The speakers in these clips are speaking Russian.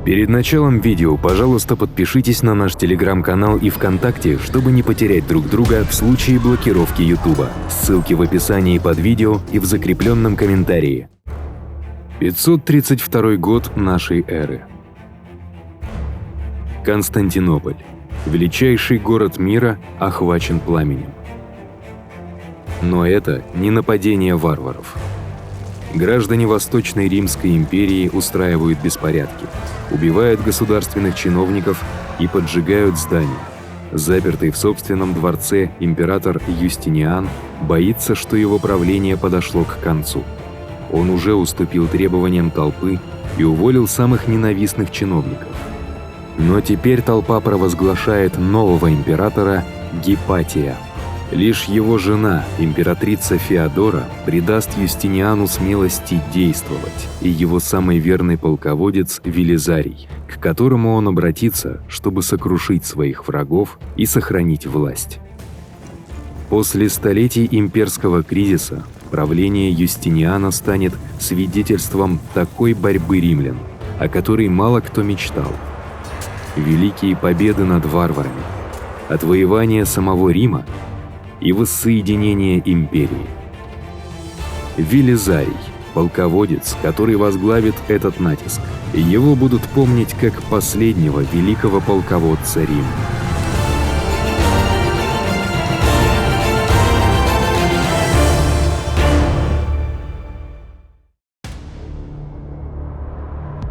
Перед началом видео, пожалуйста, подпишитесь на наш телеграм-канал и ВКонтакте, чтобы не потерять друг друга в случае блокировки Ютуба. Ссылки в описании под видео и в закрепленном комментарии. 532 год нашей эры. Константинополь, величайший город мира, охвачен пламенем. Но это не нападение варваров. Граждане Восточной Римской империи устраивают беспорядки, убивают государственных чиновников и поджигают здания. Запертый в собственном дворце император Юстиниан боится, что его правление подошло к концу. Он уже уступил требованиям толпы и уволил самых ненавистных чиновников. Но теперь толпа провозглашает нового императора Гипатия. Лишь его жена, императрица Феодора, придаст Юстиниану смелости действовать, и его самый верный полководец Велизарий, к которому он обратится, чтобы сокрушить своих врагов и сохранить власть. После столетий имперского кризиса правление Юстиниана станет свидетельством такой борьбы римлян, о которой мало кто мечтал. Великие победы над варварами, отвоевание самого Рима и воссоединение империи. Велизарий – полководец, который возглавит этот натиск. Его будут помнить как последнего великого полководца Рима.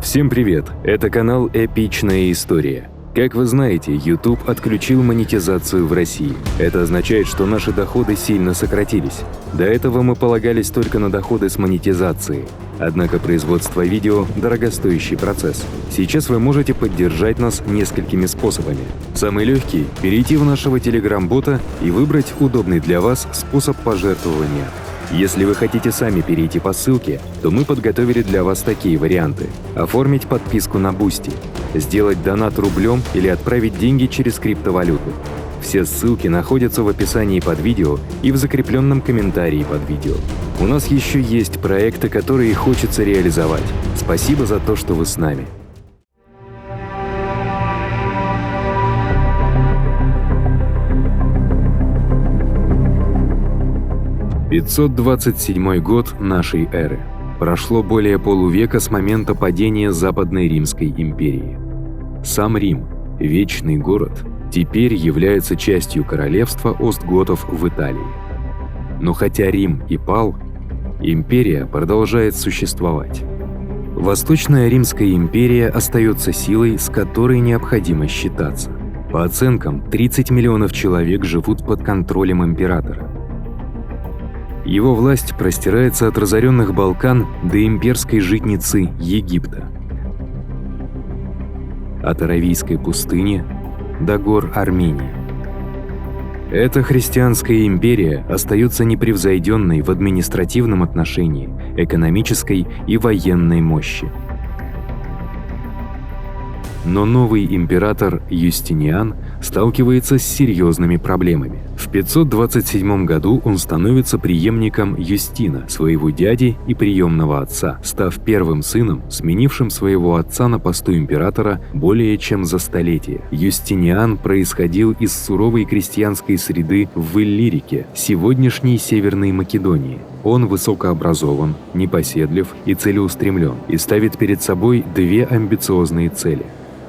Всем привет! Это канал «Эпичная история». Как вы знаете, YouTube отключил монетизацию в России. Это означает, что наши доходы сильно сократились. До этого мы полагались только на доходы с монетизации. Однако производство видео – дорогостоящий процесс. Сейчас вы можете поддержать нас несколькими способами. Самый легкий – перейти в нашего Telegram-бота и выбрать удобный для вас способ пожертвования. Если вы хотите сами перейти по ссылке, то мы подготовили для вас такие варианты. Оформить подписку на Boosty, сделать донат рублем или отправить деньги через криптовалюту. Все ссылки находятся в описании под видео и в закрепленном комментарии под видео. У нас еще есть проекты, которые хочется реализовать. Спасибо за то, что вы с нами. «527 год нашей эры. Прошло более полувека с момента падения Западной Римской империи. Сам Рим, вечный город, теперь является частью королевства остготов в Италии. Но хотя Рим и пал, империя продолжает существовать. Восточная Римская империя остается силой, с которой необходимо считаться. По оценкам, 30 миллионов человек живут под контролем императора. Его власть простирается от разоренных Балкан до имперской житницы Египта, от Аравийской пустыни до гор Армении. Эта христианская империя остается непревзойденной в административном отношении, экономической и военной мощи. Но новый император Юстиниан сталкивается с серьезными проблемами. В 527 году он становится преемником Юстина, своего дяди и приемного отца, став первым сыном, сменившим своего отца на посту императора более чем за столетие. Юстиниан происходил из суровой крестьянской среды в Иллирике, сегодняшней Северной Македонии. Он высокообразован, непоседлив и целеустремлен, и ставит перед собой две амбициозные цели.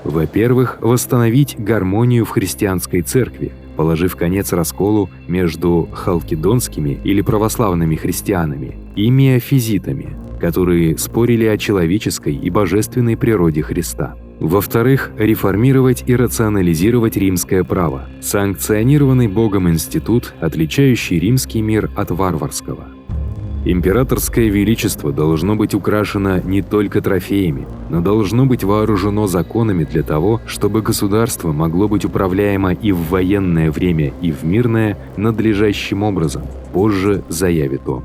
Во-первых, восстановить гармонию в христианской церкви, положив конец расколу между халкидонскими или православными христианами и миофизитами, которые спорили о человеческой и божественной природе Христа. Во-вторых, реформировать и рационализировать римское право, санкционированный Богом институт, отличающий римский мир от варварского. Императорское величество должно быть украшено не только трофеями, но должно быть вооружено законами для того, чтобы государство могло быть управляемо и в военное время, и в мирное надлежащим образом, позже заявит он.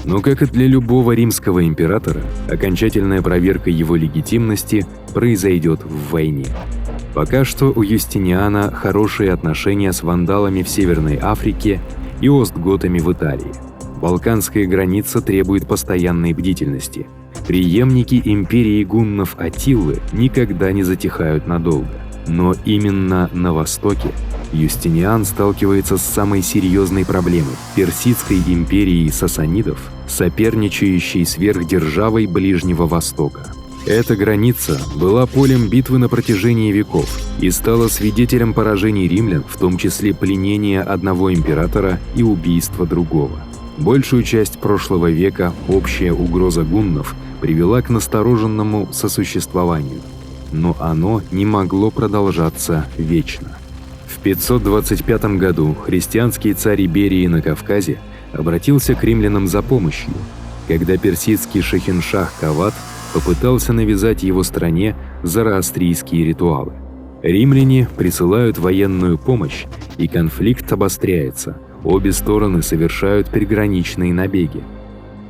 Но, как и для любого римского императора, окончательная проверка его легитимности произойдет в войне. Пока что у Юстиниана хорошие отношения с вандалами в Северной Африке и остготами в Италии. Балканская граница требует постоянной бдительности. Преемники империи гуннов Аттилы никогда не затихают надолго. Но именно на востоке Юстиниан сталкивается с самой серьезной проблемой – Персидской империей сасанидов, соперничающей сверхдержавой Ближнего Востока. Эта граница была полем битвы на протяжении веков и стала свидетелем поражений римлян, в том числе пленения одного императора и убийства другого. Большую часть прошлого века общая угроза гуннов привела к настороженному сосуществованию, но оно не могло продолжаться вечно. В 525 году христианский царь Иберии на Кавказе обратился к римлянам за помощью, когда персидский шахиншах Кавад попытался навязать его стране зороастрийские ритуалы. Римляне присылают военную помощь, и конфликт обостряется. Обе стороны совершают приграничные набеги.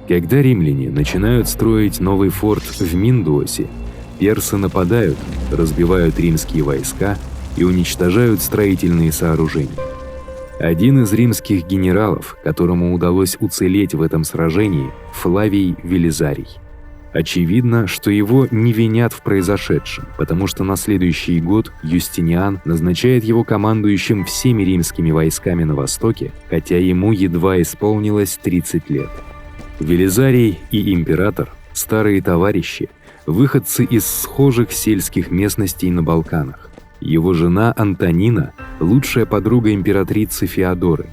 Когда римляне начинают строить новый форт в Миндуосе, персы нападают, разбивают римские войска и уничтожают строительные сооружения. Один из римских генералов, которому удалось уцелеть в этом сражении, Флавий Велизарий. Очевидно, что его не винят в произошедшем, потому что на следующий год Юстиниан назначает его командующим всеми римскими войсками на Востоке, хотя ему едва исполнилось 30 лет. Велизарий и император – старые товарищи, выходцы из схожих сельских местностей на Балканах. Его жена Антонина – лучшая подруга императрицы Феодоры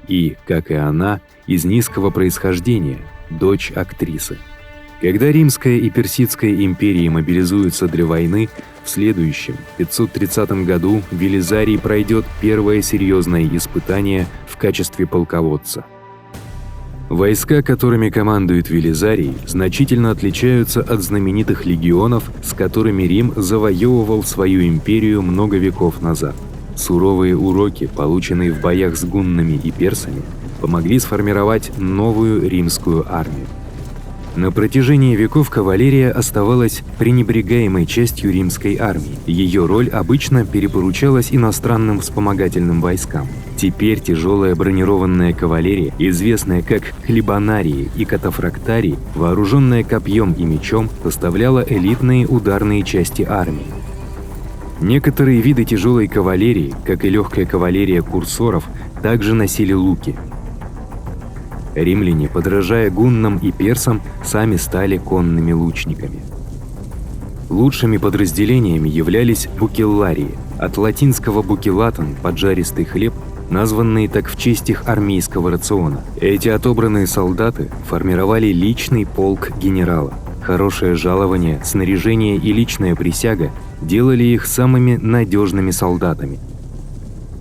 и, как и она, из низкого происхождения, дочь актрисы. Когда Римская и Персидская империи мобилизуются для войны, в следующем, 530 году, Велизарий пройдет первое серьезное испытание в качестве полководца. Войска, которыми командует Велизарий, значительно отличаются от знаменитых легионов, с которыми Рим завоевывал свою империю много веков назад. Суровые уроки, полученные в боях с гуннами и персами, помогли сформировать новую римскую армию. На протяжении веков кавалерия оставалась пренебрегаемой частью римской армии. Ее роль обычно перепоручалась иностранным вспомогательным войскам. Теперь тяжелая бронированная кавалерия, известная как хлебонарии и катафрактарии, вооруженная копьем и мечом, составляла элитные ударные части армии. Некоторые виды тяжелой кавалерии, как и легкая кавалерия курсоров, также носили луки. Римляне, подражая гуннам и персам, сами стали конными лучниками. Лучшими подразделениями являлись букелларии, от латинского букеллатон – поджаристый хлеб, названные так в честь их армейского рациона. Эти отобранные солдаты формировали личный полк генерала. Хорошее жалование, снаряжение и личная присяга делали их самыми надежными солдатами.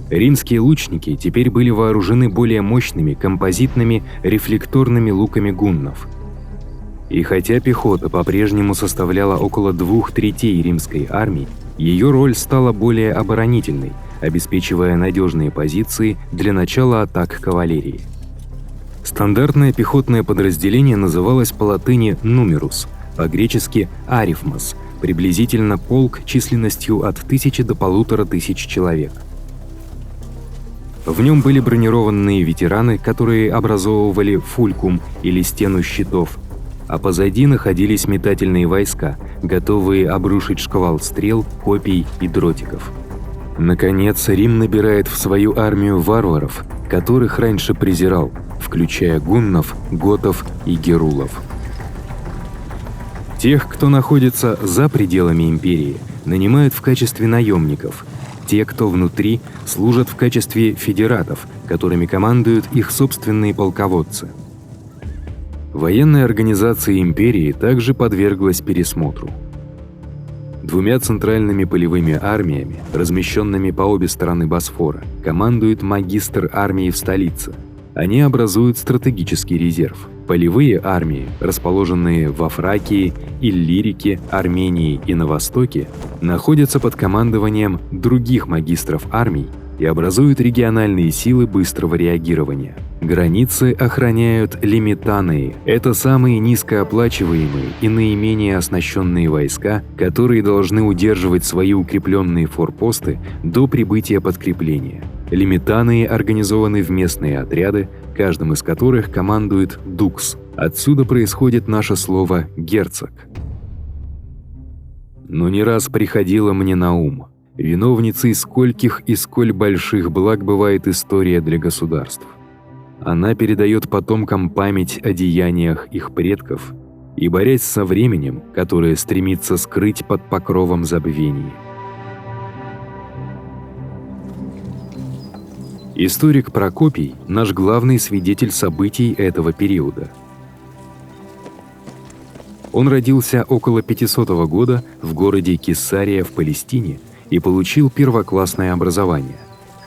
Римские лучники теперь были вооружены более мощными композитными рефлекторными луками гуннов. И хотя пехота по-прежнему составляла около 2/3 римской армии, ее роль стала более оборонительной, обеспечивая надежные позиции для начала атак кавалерии. Стандартное пехотное подразделение называлось по латыни «нумерус», по-гречески «арифмос», приблизительно полк численностью от 1000 до 1500 человек. В нем были бронированные ветераны, которые образовывали фулькум или стену щитов, а позади находились метательные войска, готовые обрушить шквал стрел, копий и дротиков. Наконец, Рим набирает в свою армию варваров, которых раньше презирал, включая гуннов, готов и герулов. Тех, кто находится за пределами империи, нанимают в качестве наемников. Те, кто внутри, служат в качестве федератов, которыми командуют их собственные полководцы. Военная организация империи также подверглась пересмотру. Двумя центральными полевыми армиями, размещенными по обе стороны Босфора, командует магистр армии в столице. Они образуют стратегический резерв. Полевые армии, расположенные во Фракии, Иллирике, Армении и на Востоке, находятся под командованием других магистров армий и образуют региональные силы быстрого реагирования. Границы охраняют лимитании. Это самые низкооплачиваемые и наименее оснащенные войска, которые должны удерживать свои укрепленные форпосты до прибытия подкрепления. Лимитании организованы в местные отряды, каждым из которых командует дукс. Отсюда происходит наше слово «герцог». Но не раз приходило мне на ум, виновницей скольких и сколь больших благ бывает история для государств. Она передает потомкам память о деяниях их предков и борясь со временем, которое стремится скрыть под покровом забвения. Историк Прокопий – наш главный свидетель событий этого периода. Он родился около 500 года в городе Кесария в Палестине и получил первоклассное образование.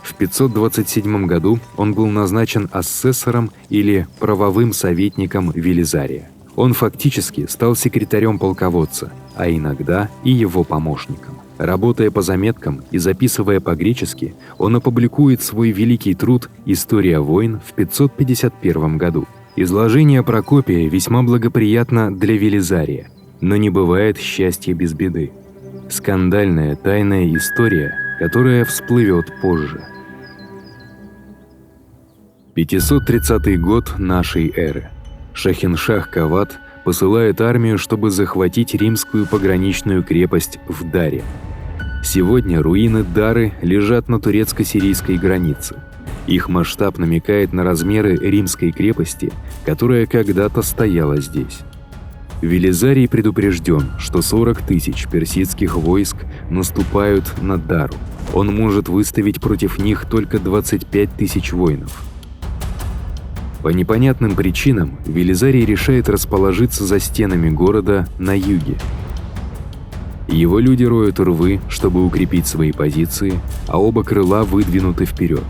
В 527 году он был назначен ассессором или правовым советником Велизария. Он фактически стал секретарем полководца, а иногда и его помощником. Работая по заметкам и записывая по-гречески, он опубликует свой великий труд «История войн» в 551 году. Изложение Прокопия весьма благоприятно для Велизария, но не бывает счастья без беды. Скандальная тайная история, которая всплывет позже. 530 год нашей эры. Шахиншах Кавад посылает армию, чтобы захватить римскую пограничную крепость в Даре. Сегодня руины Дары лежат на турецко-сирийской границе. Их масштаб намекает на размеры римской крепости, которая когда-то стояла здесь. Велизарий предупрежден, что 40 тысяч персидских войск наступают на Дару. Он может выставить против них только 25 тысяч воинов. По непонятным причинам Велизарий решает расположиться за стенами города на юге. Его люди роют рвы, чтобы укрепить свои позиции, а оба крыла выдвинуты вперед.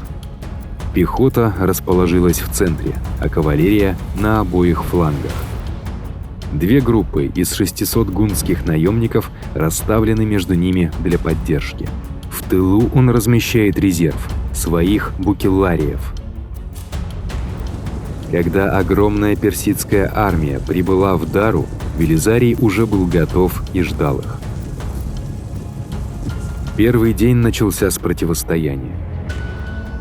Пехота расположилась в центре, а кавалерия – на обоих флангах. Две группы из 600 гунских наемников расставлены между ними для поддержки. В тылу он размещает резерв – своих букеллариев. Когда огромная персидская армия прибыла в Дару, Велизарий уже был готов и ждал их. Первый день начался с противостояния.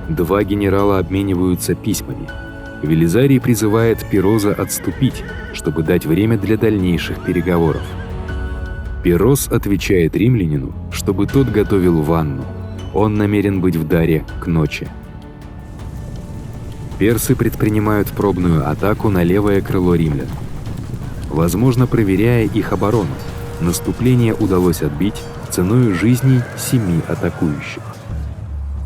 Два генерала обмениваются письмами. Велизарий призывает Пироза отступить, чтобы дать время для дальнейших переговоров. Пироз отвечает римлянину, чтобы тот готовил ванну. Он намерен быть в Даре к ночи. Персы предпринимают пробную атаку на левое крыло римлян. Возможно, проверяя их оборону, наступление удалось отбить ценой жизней 7 атакующих.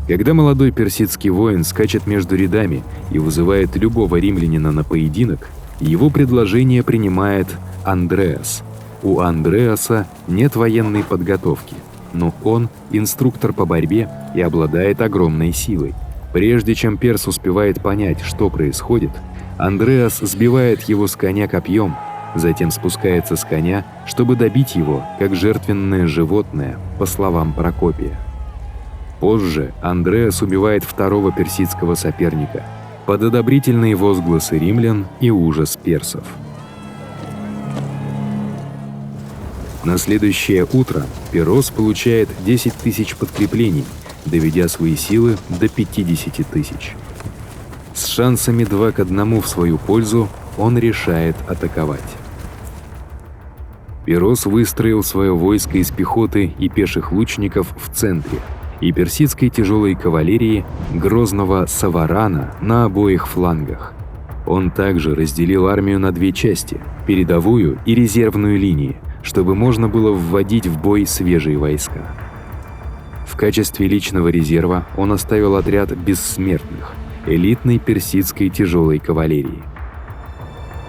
Когда молодой персидский воин скачет между рядами и вызывает любого римлянина на поединок, его предложение принимает Андреас. У Андреаса нет военной подготовки, но он инструктор по борьбе и обладает огромной силой. Прежде чем перс успевает понять, что происходит, Андреас сбивает его с коня копьем, затем спускается с коня, чтобы добить его, как жертвенное животное, по словам Прокопия. Позже Андреас убивает второго персидского соперника под одобрительные возгласы римлян и ужас персов. На следующее утро Пирос получает 10 тысяч подкреплений, доведя свои силы до 50 тысяч. С шансами 2-1 в свою пользу он решает атаковать. Пирос выстроил свое войско из пехоты и пеших лучников в центре и персидской тяжелой кавалерии грозного Саварана на обоих флангах. Он также разделил армию на две части – передовую и резервную линии, чтобы можно было вводить в бой свежие войска. В качестве личного резерва он оставил отряд бессмертных, элитной персидской тяжелой кавалерии.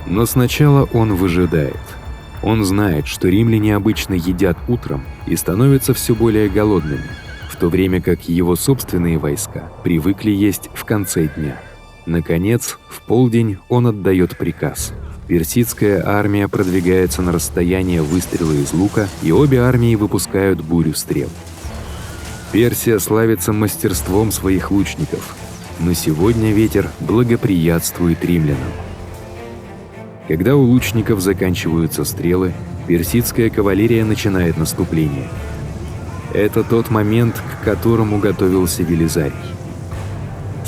Но сначала он выжидает. Он знает, что римляне обычно едят утром и становятся все более голодными, в то время как его собственные войска привыкли есть в конце дня. Наконец, в полдень он отдает приказ. Персидская армия продвигается на расстояние выстрела из лука, и обе армии выпускают бурю стрел. Персия славится мастерством своих лучников, но сегодня ветер благоприятствует римлянам. Когда у лучников заканчиваются стрелы, персидская кавалерия начинает наступление. Это тот момент, к которому готовился Велизарий.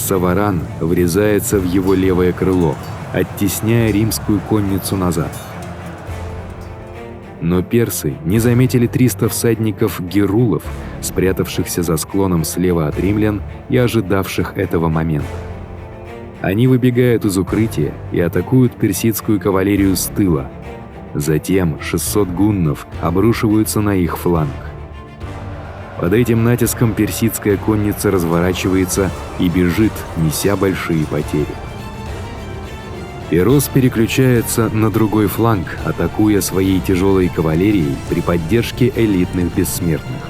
Саваран врезается в его левое крыло, оттесняя римскую конницу назад. Но персы не заметили 300 всадников-герулов, спрятавшихся за склоном слева от римлян и ожидавших этого момента. Они выбегают из укрытия и атакуют персидскую кавалерию с тыла. Затем 600 гуннов обрушиваются на их фланг. Под этим натиском персидская конница разворачивается и бежит, неся большие потери. Перос переключается на другой фланг, атакуя своей тяжелой кавалерией при поддержке элитных бессмертных.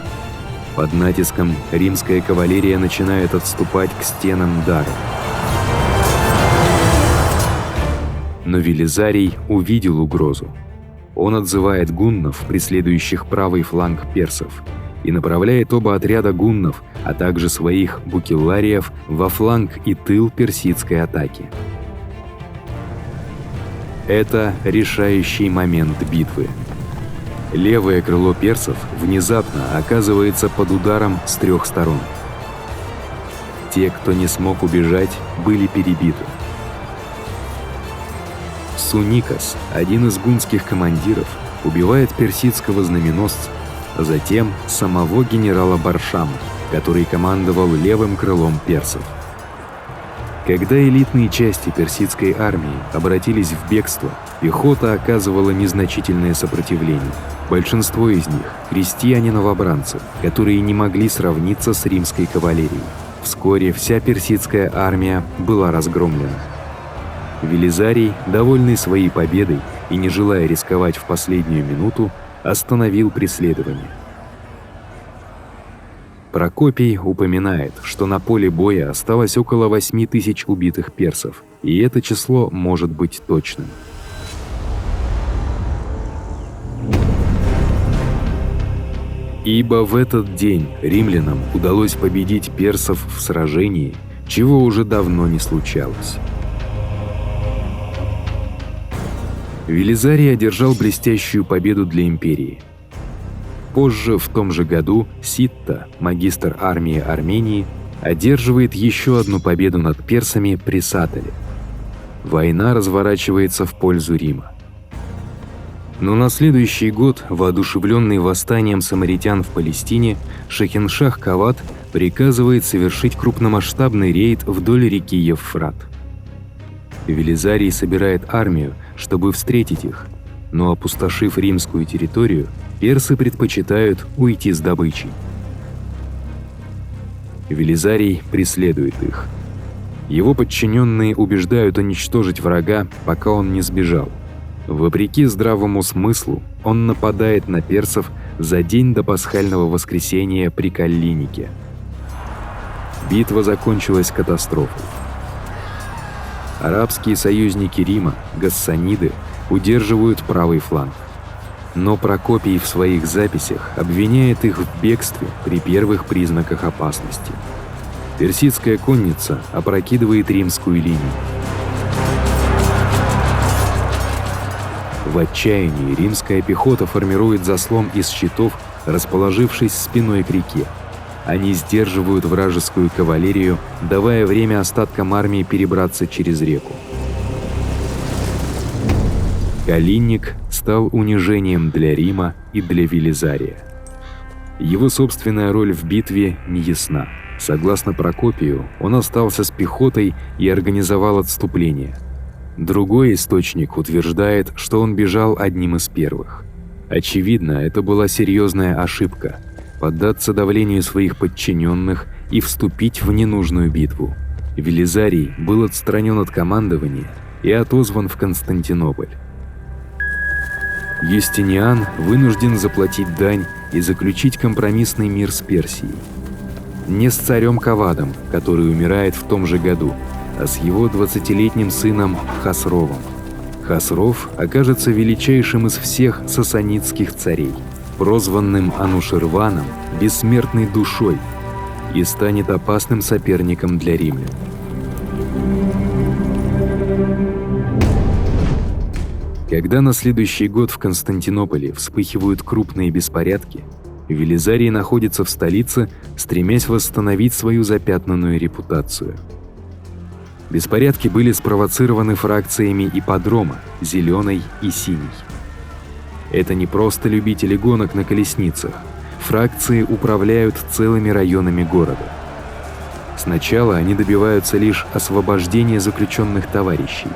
Под натиском римская кавалерия начинает отступать к стенам Дара. Но Велизарий увидел угрозу. Он отзывает гуннов, преследующих правый фланг персов, и направляет оба отряда гуннов, а также своих букеллариев во фланг и тыл персидской атаки. Это решающий момент битвы. Левое крыло персов внезапно оказывается под ударом с 3 сторон. Те, кто не смог убежать, были перебиты. Суникас, один из гунских командиров, убивает персидского знаменосца, а затем самого генерала Баршама, который командовал левым крылом персов. Когда элитные части персидской армии обратились в бегство, пехота оказывала незначительное сопротивление. Большинство из них – крестьяне-новобранцы, которые не могли сравниться с римской кавалерией. Вскоре вся персидская армия была разгромлена. Велизарий, довольный своей победой и не желая рисковать в последнюю минуту, остановил преследование. Прокопий упоминает, что на поле боя осталось около 8000 убитых персов, и это число может быть точным. Ибо в этот день римлянам удалось победить персов в сражении, чего уже давно не случалось. Велизарий одержал блестящую победу для империи. Позже, в том же году, Ситта, магистр армии Армении, одерживает еще одну победу над персами при Сатале. Война разворачивается в пользу Рима. Но на следующий год, воодушевленный восстанием самаритян в Палестине, Шахиншах Кавад приказывает совершить крупномасштабный рейд вдоль реки Евфрат. Велизарий собирает армию, чтобы встретить их, но, опустошив римскую территорию, персы предпочитают уйти с добычей. Велизарий преследует их. Его подчиненные убеждают уничтожить врага, пока он не сбежал. Вопреки здравому смыслу, он нападает на персов за день до пасхального воскресения при Каллинике. Битва закончилась катастрофой. Арабские союзники Рима, гассаниды, удерживают правый фланг. Но Прокопий в своих записях обвиняет их в бегстве при первых признаках опасности. Персидская конница опрокидывает римскую линию. В отчаянии римская пехота формирует заслон из щитов, расположившись спиной к реке. Они сдерживают вражескую кавалерию, давая время остаткам армии перебраться через реку. Калинник стал унижением для Рима и для Велизария. Его собственная роль в битве неясна. Согласно Прокопию, он остался с пехотой и организовал отступление. Другой источник утверждает, что он бежал одним из первых. Очевидно, это была серьезная ошибка – поддаться давлению своих подчиненных и вступить в ненужную битву. Велизарий был отстранен от командования и отозван в Константинополь. Юстиниан вынужден заплатить дань и заключить компромиссный мир с Персией. Не с царем Кавадом, который умирает в том же году, а с его 20-летним сыном Хасровом. Хасров окажется величайшим из всех сасанидских царей, прозванным Ануширваном бессмертной душой, и станет опасным соперником для римлян. Когда на следующий год в Константинополе вспыхивают крупные беспорядки, Велизарий находится в столице, стремясь восстановить свою запятнанную репутацию. Беспорядки были спровоцированы фракциями ипподрома «Зеленой» и «Синий». Это не просто любители гонок на колесницах. Фракции управляют целыми районами города. Сначала они добиваются лишь освобождения заключенных товарищей,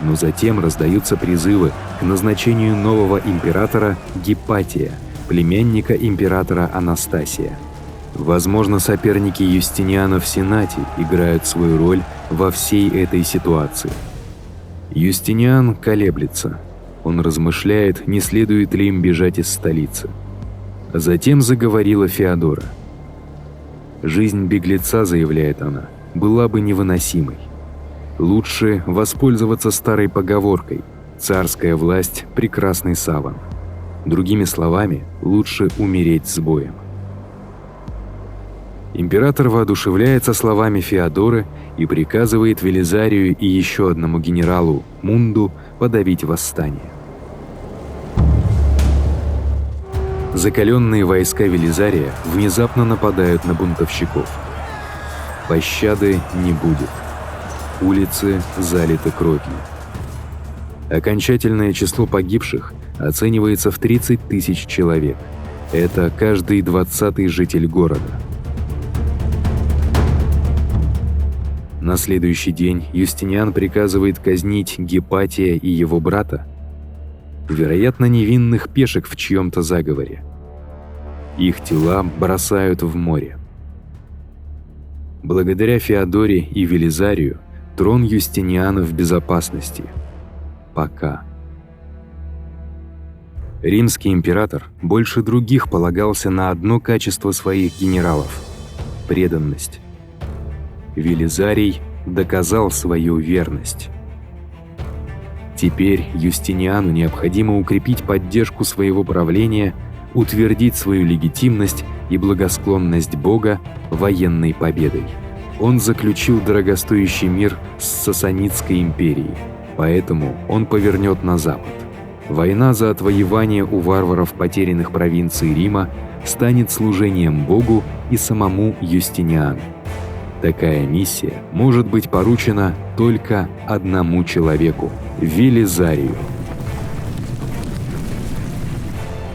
но затем раздаются призывы к назначению нового императора Гиппатия, племянника императора Анастасия. Возможно, соперники Юстиниана в Сенате играют свою роль во всей этой ситуации. Юстиниан колеблется. Он размышляет, не следует ли им бежать из столицы. Затем заговорила Феодора. «Жизнь беглеца, — заявляет она, — была бы невыносимой. Лучше воспользоваться старой поговоркой «царская власть – прекрасный саван». Другими словами, лучше умереть с боем». Император воодушевляется словами Феодоры и приказывает Велизарию и еще одному генералу, Мунду, подавить восстание. Закаленные войска Велизария внезапно нападают на бунтовщиков. Пощады не будет. Улицы залиты кровью. Окончательное число погибших оценивается в 30 тысяч человек. Это каждый 20-й житель города. На следующий день Юстиниан приказывает казнить Гиппатия и его брата, вероятно, невинных пешек в чьем-то заговоре. Их тела бросают в море. Благодаря Феодоре и Велизарию трон Юстиниана в безопасности. Пока. Римский император больше других полагался на одно качество своих генералов – преданность. Велизарий доказал свою верность. Теперь Юстиниану необходимо укрепить поддержку своего правления, утвердить свою легитимность и благосклонность Бога военной победой. Он заключил дорогостоящий мир с Сасанидской империей, поэтому он повернет на запад. Война за отвоевание у варваров потерянных провинций Рима станет служением Богу и самому Юстиниану. Такая миссия может быть поручена только одному человеку – Велизарию.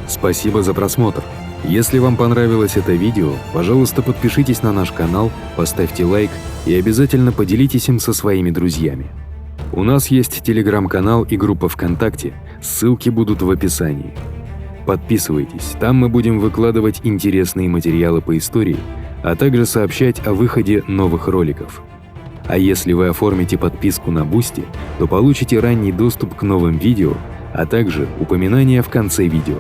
Спасибо за просмотр. Если вам понравилось это видео, пожалуйста, подпишитесь на наш канал, поставьте лайк и обязательно поделитесь им со своими друзьями. У нас есть телеграм-канал и группа ВКонтакте, ссылки будут в описании. Подписывайтесь, там мы будем выкладывать интересные материалы по истории, а также сообщать о выходе новых роликов. А если вы оформите подписку на Boosty, то получите ранний доступ к новым видео, а также упоминания в конце видео.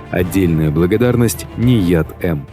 Отдельная благодарность Нияд М.